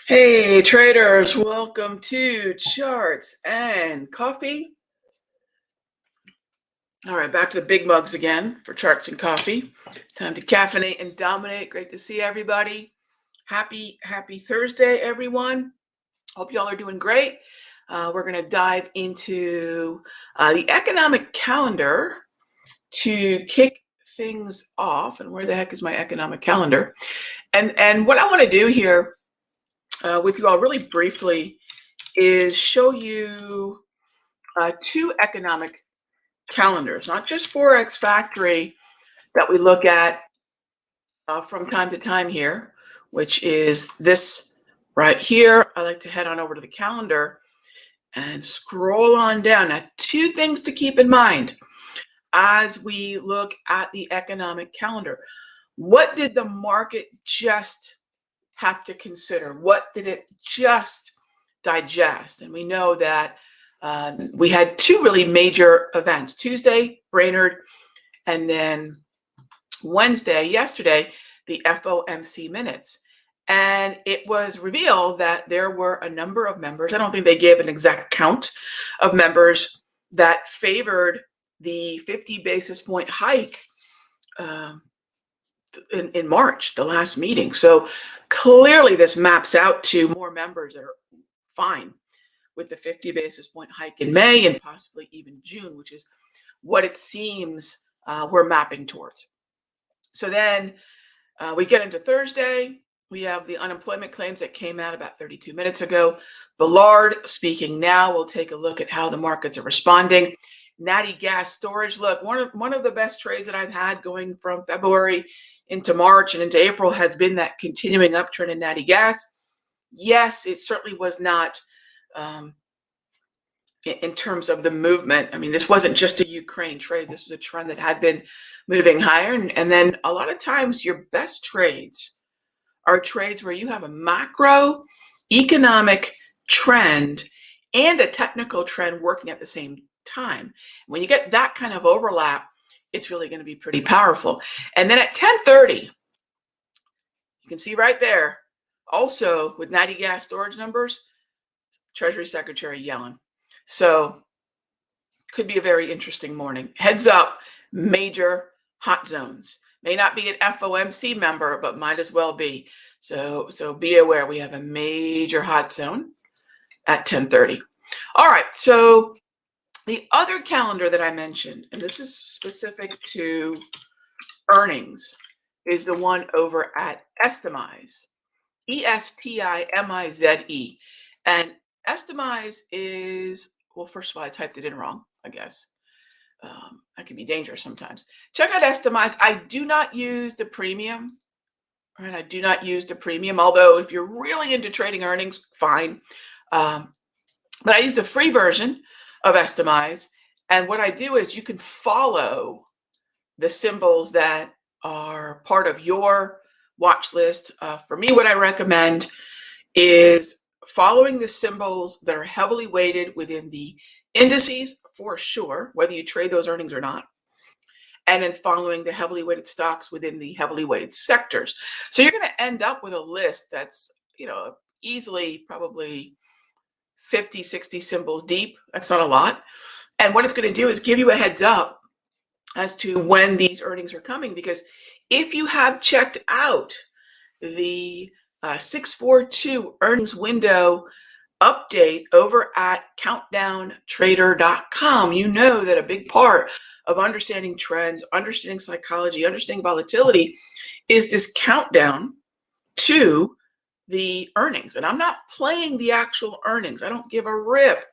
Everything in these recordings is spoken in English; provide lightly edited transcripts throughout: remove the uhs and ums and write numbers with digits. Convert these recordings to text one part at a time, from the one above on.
Hey traders, welcome to Charts and Coffee. All right, back to the big mugs again for Charts and Coffee. Time to caffeinate and dominate. Great to see everybody. Happy Thursday, everyone. Hope y'all are doing great. We're going to dive into the economic calendar to kick things off. And where the heck is my economic calendar? And what I want to do here with you all really briefly is show you two economic calendars, not just Forex Factory that we look at from time to time here, which is this right here. I like to head on over to the calendar and scroll on down. Now, two things to keep in mind as we look at the economic calendar. What did the market just have to consider? What did it just digest? And we know that we had two really major events: Tuesday, Brainerd, and then Wednesday, yesterday, the FOMC minutes. And it was revealed that there were a number of members, I don't think they gave an exact count of members, that favored the 50 basis point hike in March, the last meeting. So clearly this maps out to more members that are fine with the 50 basis point hike in May and possibly even June, which is what it seems we're mapping towards. So then we get into Thursday. We have the unemployment claims that came out about 32 minutes ago. Villard speaking now. We'll take a look at how the markets are responding. Natty gas storage. Look, one of the best trades that I've had going from February into March and into April has been that continuing uptrend in natty gas. Yes, it certainly was not in terms of the movement. I mean, this wasn't just a Ukraine trade. This was a trend that had been moving higher. And then a lot of times your best trades are trades where you have a macro economic trend and a technical trend working at the same time. When you get that kind of overlap, it's really going to be pretty powerful. And then at 10:30, you can see right there, also with natty gas storage numbers, Treasury Secretary Yellen. So could be a very interesting morning. Heads up, major hot zones. May not be an FOMC member, but might as well be. So be aware, we have a major hot zone at 10:30. All right, so the other calendar that I mentioned, and this is specific to earnings, is the one over at Estimize, Estimize. And Estimize is, well, first of all, I typed it in wrong, I guess. That can be dangerous sometimes. Check out Estimize. I do not use the premium. Right? I do not use the premium, although if you're really into trading earnings, fine. But I use the free version of Estimize. And what I do is you can follow the symbols that are part of your watch list. For me, what I recommend is following the symbols that are heavily weighted within the indices, for sure, whether you trade those earnings or not, and then following the heavily weighted stocks within the heavily weighted sectors. So you're going to end up with a list that's, easily probably 50, 60 symbols deep. That's not a lot. And what it's going to do is give you a heads up as to when these earnings are coming, because if you have checked out the 642 earnings window update over at countdowntrader.com, you know that a big part of understanding trends, understanding psychology, understanding volatility is this countdown to the earnings. And I'm not playing the actual earnings. I don't give a rip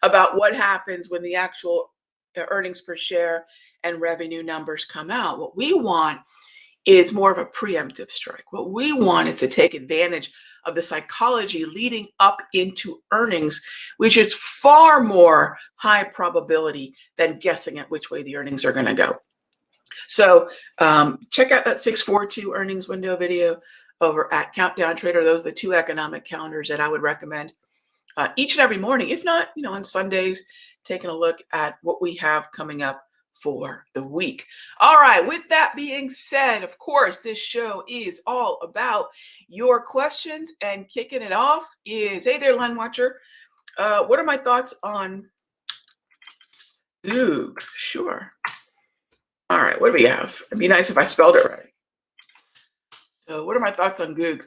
about what happens when the actual earnings per share and revenue numbers come out. What we want is more of a preemptive strike. What we want is to take advantage of the psychology leading up into earnings, which is far more high probability than guessing at which way the earnings are going to go. So check out that 642 earnings window video over at Countdown Trader. Those are the two economic calendars that I would recommend each and every morning, if not, on Sundays, taking a look at what we have coming up for the week. All right, with that being said, of course, this show is all about your questions, and kicking it off is, hey there, Line Watcher. What are my thoughts on Goog? Sure. All right, what do we have? It'd be nice if I spelled it right. So what are my thoughts on Goog?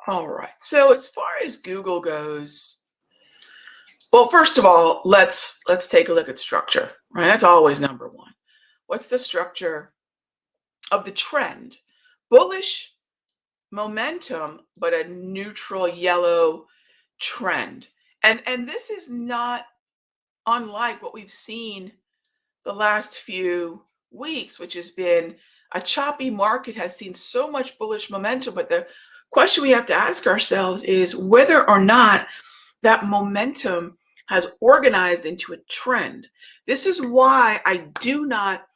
All right, so as far as Google goes, well, first of all, let's take a look at structure, right? That's always number one. What's the structure of the trend? Bullish momentum, but a neutral yellow trend. And this is not unlike what we've seen the last few weeks, which has been a choppy market, has seen so much bullish momentum. But the question we have to ask ourselves is whether or not that momentum has organized into a trend. This is why I do not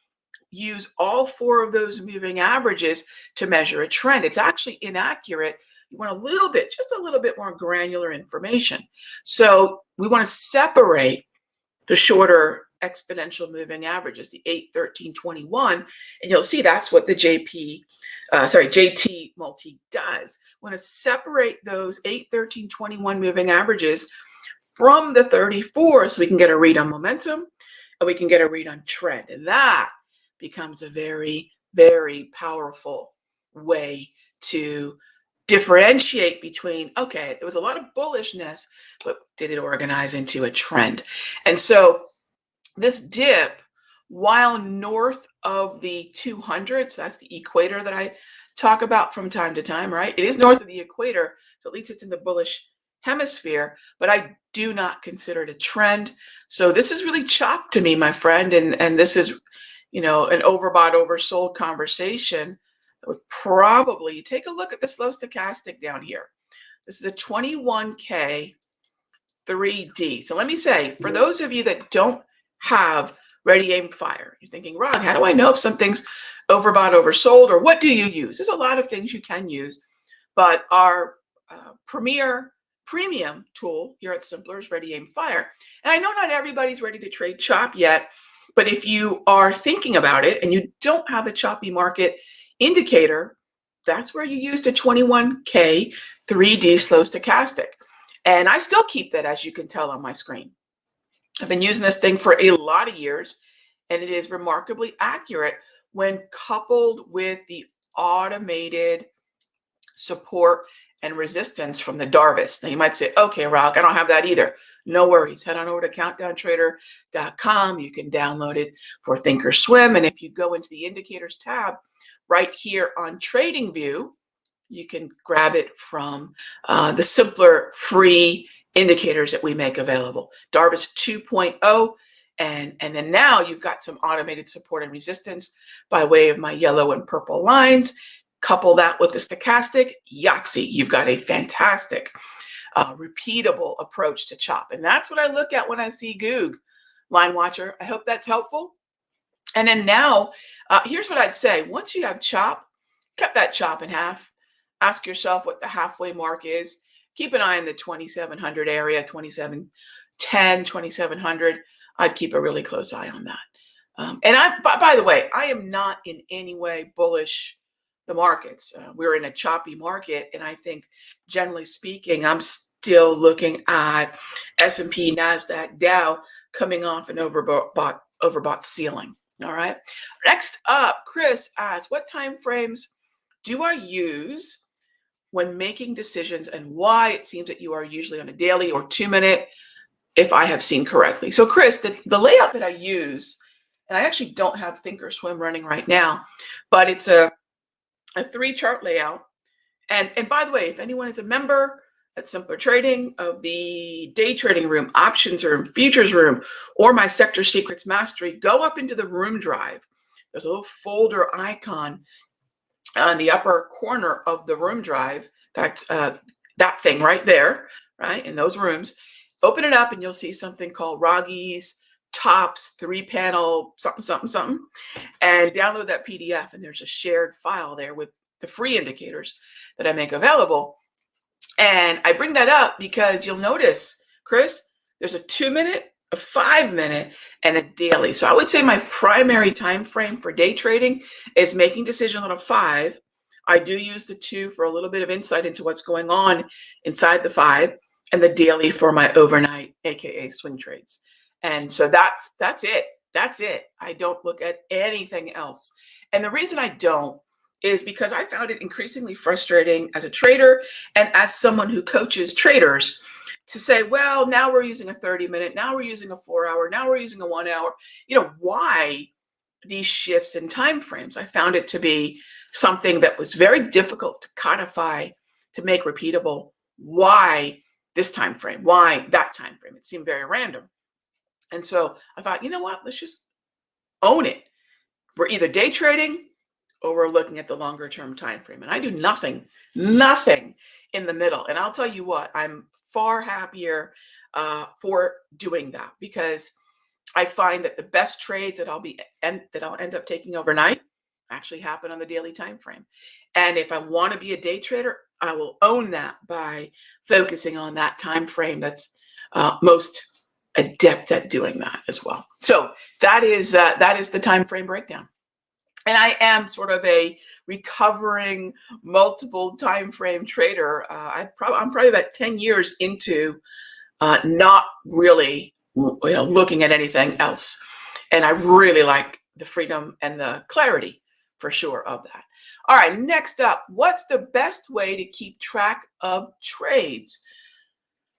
use all four of those moving averages to measure a trend. It's actually inaccurate. You want a little bit, just a little bit more granular information. So we want to separate the shorter exponential moving averages, the 8, 13, 21, and you'll see that's what the JT multi does. We want to separate those 8, 13, 21 moving averages from the 34 so we can get a read on momentum and we can get a read on trend. And that becomes a very, very powerful way to differentiate between, okay, there was a lot of bullishness, but did it organize into a trend? And so this dip, while north of the 200, so that's the equator that I talk about from time to time, right? It is north of the equator, so at least it's in the bullish hemisphere, but I do not consider it a trend. So this is really chopped to me, my friend, and this is, an overbought, oversold conversation. I would probably take a look at the slow stochastic down here. This is a 21K 3D. So let me say, for those of you that don't have ready, aim, fire, you're thinking, Rod, how do I know if something's overbought, oversold, or what do you use? There's a lot of things you can use, but our premium tool here at Simpler is Ready, Aim, Fire. And I know not everybody's ready to trade chop yet, but if you are thinking about it and you don't have a choppy market indicator, that's where you use the 21K 3D slow stochastic. And I still keep that, as you can tell on my screen. I've been using this thing for a lot of years, and it is remarkably accurate when coupled with the automated support and resistance from the Darvis. Now you might say, okay, Rock, I don't have that either. No worries. Head on over to countdowntrader.com. You can download it for Thinkorswim. And if you go into the indicators tab right here on Trading View, you can grab it from the simpler free indicators that we make available. Darvis 2.0. And then now you've got some automated support and resistance by way of my yellow and purple lines. Couple that with the stochastic, Yahtzee. You've got a fantastic, repeatable approach to chop. And that's what I look at when I see Goog, Line Watcher. I hope that's helpful. And then now, here's what I'd say. Once you have chop, cut that chop in half. Ask yourself what the halfway mark is. Keep an eye on the 2700 area, 2710, 2700. I'd keep a really close eye on that. And by the way, I am not in any way bullish the markets. We're in a choppy market, and I think, generally speaking, I'm still looking at S&P, NASDAQ, Dow coming off an overbought ceiling. All right. Next up, Chris asks, what time frames do I use when making decisions, and why? It seems that you are usually on a daily or 2-minute, if I have seen correctly. So, Chris, the layout that I use, and I actually don't have Thinkorswim running right now, but it's a 3-chart layout. And by the way, if anyone is a member at Simpler Trading of the day trading room, options room, futures room, or my Sector Secrets Mastery, go up into the room drive. There's a little folder icon on the upper corner of the room drive. In fact, that thing right there, right, in those rooms. Open it up and you'll see something called Raghee's Tops 3-panel something, and download that PDF. And there's a shared file there with the free indicators that I make available. And I bring that up because you'll notice, Chris, there's a 2-minute, a 5-minute, and a daily. So I would say my primary time frame for day trading is making decisions on a 5. I do use the 2 for a little bit of insight into what's going on inside the 5, and the daily for my overnight, aka swing trades. And so that's it. That's it. I don't look at anything else. And the reason I don't is because I found it increasingly frustrating as a trader and as someone who coaches traders to say, well, now we're using a 30-minute, now we're using a 4-hour, now we're using a 1-hour. Why these shifts in time frames? I found it to be something that was very difficult to codify, to make repeatable. Why this time frame? Why that time frame? It seemed very random. And so I thought, you know what? Let's just own it. We're either day trading or we're looking at the longer term time frame. And I do nothing in the middle. And I'll tell you what, I'm far happier for doing that, because I find that the best trades that I'll end up taking overnight actually happen on the daily time frame. And if I want to be a day trader, I will own that by focusing on that time frame that's most adept at doing that as well. So that is the time frame breakdown. And I am sort of a recovering multiple time frame trader. I'm probably about 10 years into not really looking at anything else. And I really like the freedom and the clarity for sure of that. All right, next up, what's the best way to keep track of trades?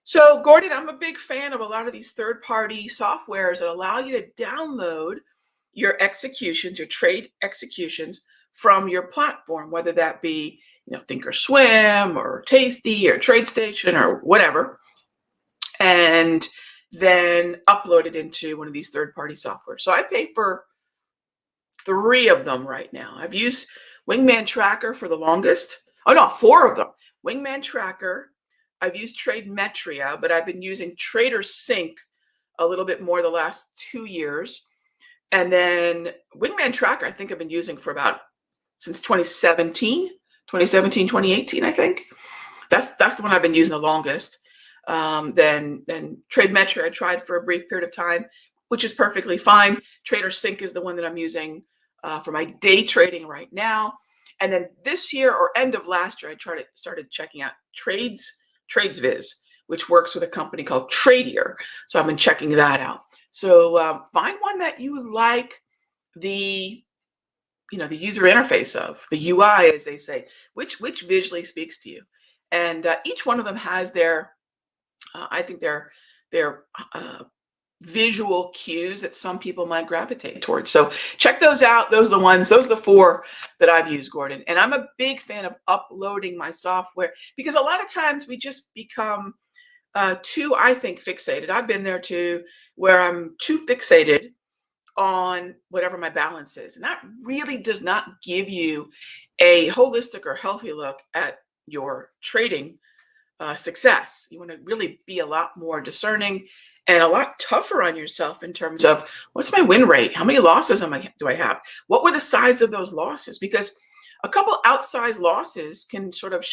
So, Gordon, I'm a big fan of a lot of these third-party softwares that allow you to download your executions, your trade executions from your platform, whether that be, Thinkorswim or Tasty or TradeStation or whatever, and then upload it into one of these third-party software. So I pay for 3 of them right now. I've used Wingman Tracker for the longest. Oh no, 4 of them. Wingman Tracker. I've used Trademetria, but I've been using Trader Sync a little bit more the last 2 years. And then Wingman Tracker, I think I've been using for since 2017, 2018, I think. That's the one I've been using the longest. Then Trademetria I tried for a brief period of time, which is perfectly fine. Trader Sync is the one that I'm using for my day trading right now. And then this year or end of last year, I started checking out TradesViz, which works with a company called Tradier. So I've been checking that out. So find one that you like the user interface of, the UI, as they say, which visually speaks to you. And each one of them has their visual cues that some people might gravitate towards. So check those out. Those are the 4 that I've used, Gordon. And I'm a big fan of uploading my software, because a lot of times we just become too, I think, fixated. I've been there too, where I'm too fixated on whatever my balance is. And that really does not give you a holistic or healthy look at your trading success. You want to really be a lot more discerning and a lot tougher on yourself in terms of, what's my win rate? How many losses do I have? What were the size of those losses? Because a couple outsized losses can sort of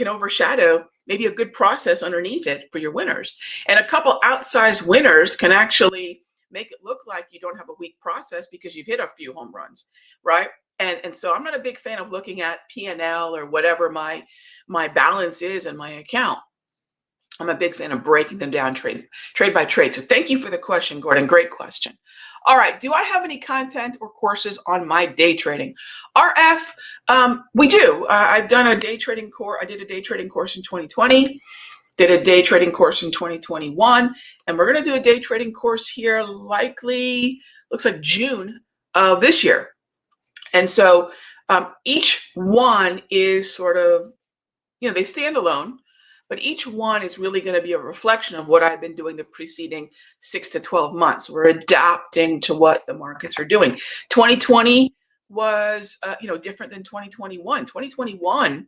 overshadow maybe a good process underneath it for your winners. And a couple outsized winners can actually make it look like you don't have a weak process because you've hit a few home runs, right? And so I'm not a big fan of looking at P&L or whatever my balance is in my account. I'm a big fan of breaking them down trade by trade. So thank you for the question, Gordon. Great question. All right. Do I have any content or courses on my day trading? RF, we do. I've done a day trading course. I did a day trading course in 2020. Did a day trading course in 2021. And we're going to do a day trading course here, likely, looks like June of this year. And so each one is sort of, they stand alone, but each one is really going to be a reflection of what I've been doing the preceding 6 to 12 months. We're adapting to what the markets are doing. 2020 was, different than 2021. 2021,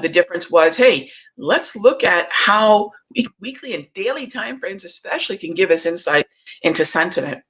the difference was, hey, let's look at how weekly and daily timeframes especially can give us insight into sentiment.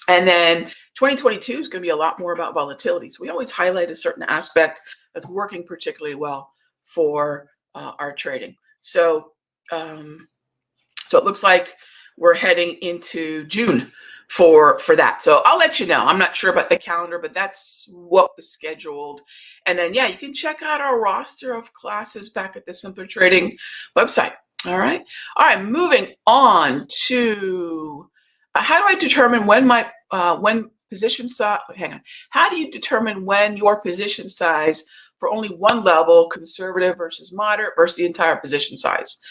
And then 2022 is going to be a lot more about volatility. So we always highlight a certain aspect that's working particularly well for our trading. So it looks like we're heading into June for that. So I'll let you know. I'm not sure about the calendar, but that's what was scheduled. And then, yeah, you can check out our roster of classes back at the Simpler Trading website. All right. All right. Moving on to how do I determine when my when position size? Hang on. How do you determine when your position size for only one level, conservative versus moderate versus the entire position size?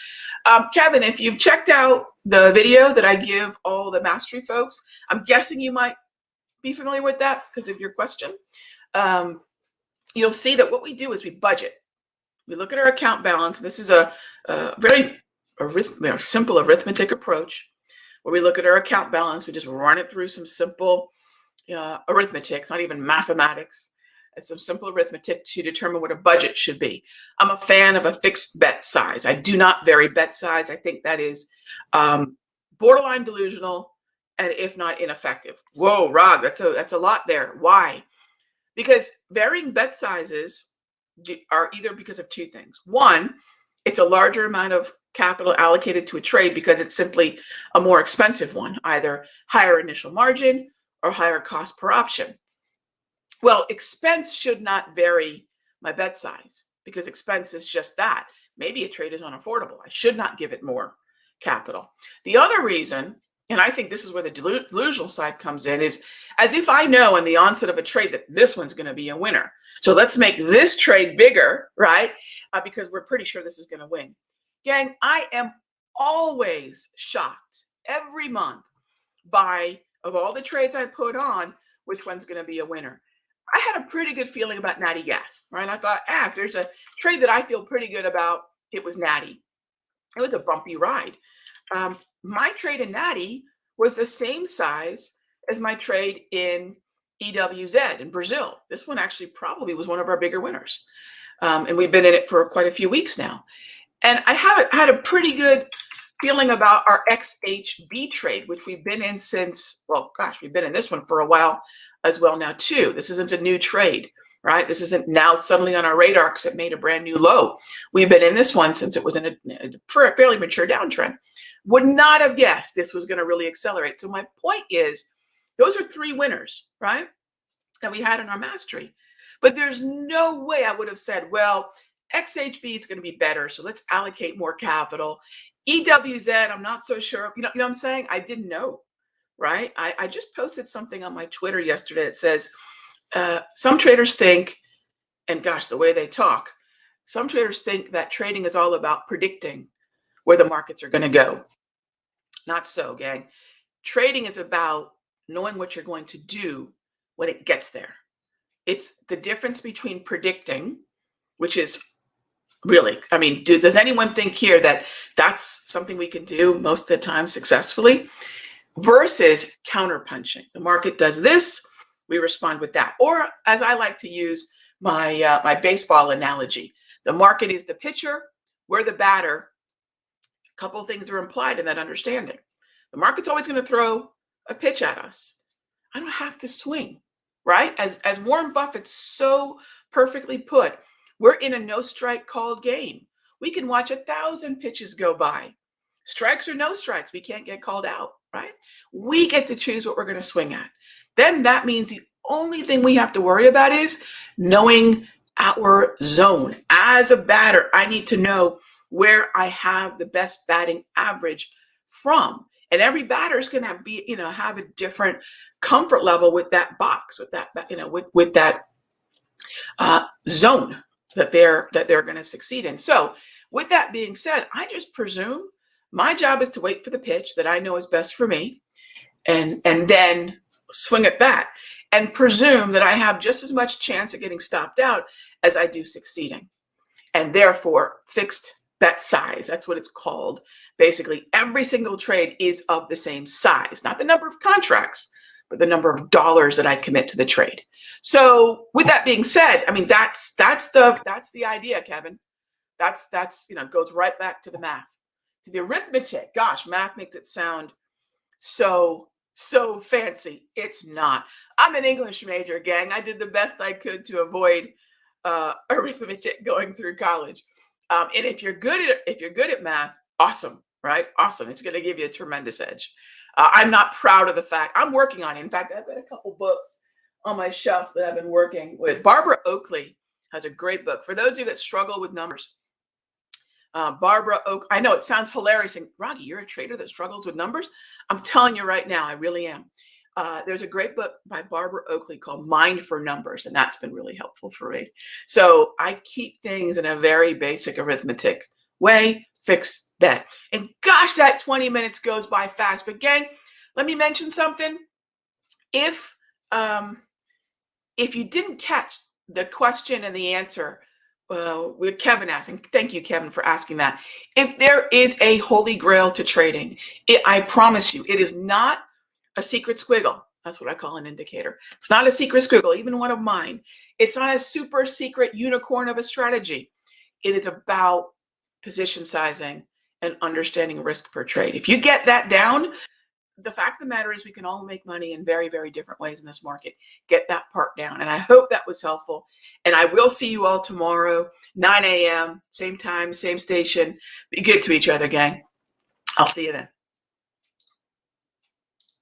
Kevin, if you've checked out the video that I give all the mastery folks, I'm guessing you might be familiar with that because of your question. You'll see that what we do is we budget. We look at our account balance. This is a very simple arithmetic approach where we look at our account balance. We just run it through some simple arithmetic. It's not even mathematics. It's some simple arithmetic to determine what a budget should be. I'm a fan of a fixed bet size. I do not vary bet size. I think that is borderline delusional and if not ineffective. Whoa, Rog, that's a lot there. Why? Because varying bet sizes are either because of two things. One, it's a larger amount of capital allocated to a trade because it's simply a more expensive one, either higher initial margin or higher cost per option. Well, expense should not vary my bet size because expense is just that. Maybe a trade is unaffordable. I should not give it more capital. The other reason, and I think this is where the delusional side comes in, is as if I know in the onset of a trade that this one's going to be a winner. So let's make this trade bigger, right? Because we're pretty sure this is going to win. Gang, I am always shocked every month by, of all the trades I put on, which one's going to be a winner. I had a pretty good feeling about Natty Gas, right? I thought, if there's a trade that I feel pretty good about, it was Natty. It was a bumpy ride. My trade in Natty was the same size as my trade in EWZ in Brazil. This one actually probably was one of our bigger winners. And we've been in it for quite a few weeks now. And I had a pretty good feeling about our XHB trade, which we've been in since, well, gosh, we've been in this one for a while as well now too. This isn't a new trade, right? This isn't now suddenly on our radar because it made a brand new low. We've been in this one since it was in a fairly mature downtrend. Would not have guessed this was going to really accelerate. So my point is, those are three winners, right, that we had in our mastery. But there's no way I would have said, well, XHB is going to be better, so let's allocate more capital. EWZ, I'm not so sure. You know what I'm saying? I didn't know, right? I just posted something on my Twitter yesterday that says some traders think, and gosh, the way they talk, some traders think that trading is all about predicting where the markets are going to go. Not so, gang. Trading is about knowing what you're going to do when it gets there. It's the difference between predicting, which is really, I mean, does anyone think here that that's something we can do most of the time successfully, versus counterpunching? The market does this, we respond with that. Or as I like to use my my baseball analogy, the market is the pitcher, we're the batter. A couple of things are implied in that understanding. The market's always going to throw a pitch at us. I don't have to swing, right? As Warren Buffett so perfectly put, we're in a no strike called game. We can watch 1,000 pitches go by. Strikes or no strikes, we can't get called out, right? We get to choose what we're going to swing at. Then that means the only thing we have to worry about is knowing our zone. As a batter, I need to know where I have the best batting average from. And every batter is going to have a different comfort level with that box, with that, with that zone that they're going to succeed in. So with that being said, I just presume my job is to wait for the pitch that I know is best for me, and then swing at that, and presume that I have just as much chance of getting stopped out as I do succeeding. And therefore, fixed bet size, that's what it's called. Basically, every single trade is of the same size, not the number of contracts, but the number of dollars that I commit to the trade. So with that being said, I mean, that's the idea, Kevin. That's goes right back to the math, to the arithmetic. Gosh, math makes it sound so fancy. It's not. I'm an English major, gang. I did the best I could to avoid arithmetic going through college. And if you're good at math, awesome. right? Awesome. It's going to give you a tremendous edge. I'm not proud of the fact I'm working on it. In fact, I've got a couple books on my shelf that I've been working with. Barbara Oakley has a great book for those of you that struggle with numbers. Barbara Oak. I know it sounds hilarious. And Raghee, you're a trader that struggles with numbers. I'm telling you right now, I really am. There's a great book by Barbara Oakley called Mind for Numbers, and that's been really helpful for me. So I keep things in a very basic arithmetic way, fix, bet. And gosh, that 20 minutes goes by fast. But gang, let me mention something. If you didn't catch the question and the answer with Kevin asking, thank you, Kevin, for asking that. If there is a holy grail to trading, I promise you, it is not a secret squiggle. That's what I call an indicator. It's not a secret squiggle, even one of mine. It's not a super secret unicorn of a strategy. It is about position sizing and understanding risk per trade. If you get that down, the fact of the matter is we can all make money in very, very different ways in this market. Get that part down. And I hope that was helpful. And I will see you all tomorrow, 9 a.m., same time, same station. Be good to each other, gang. I'll see you then.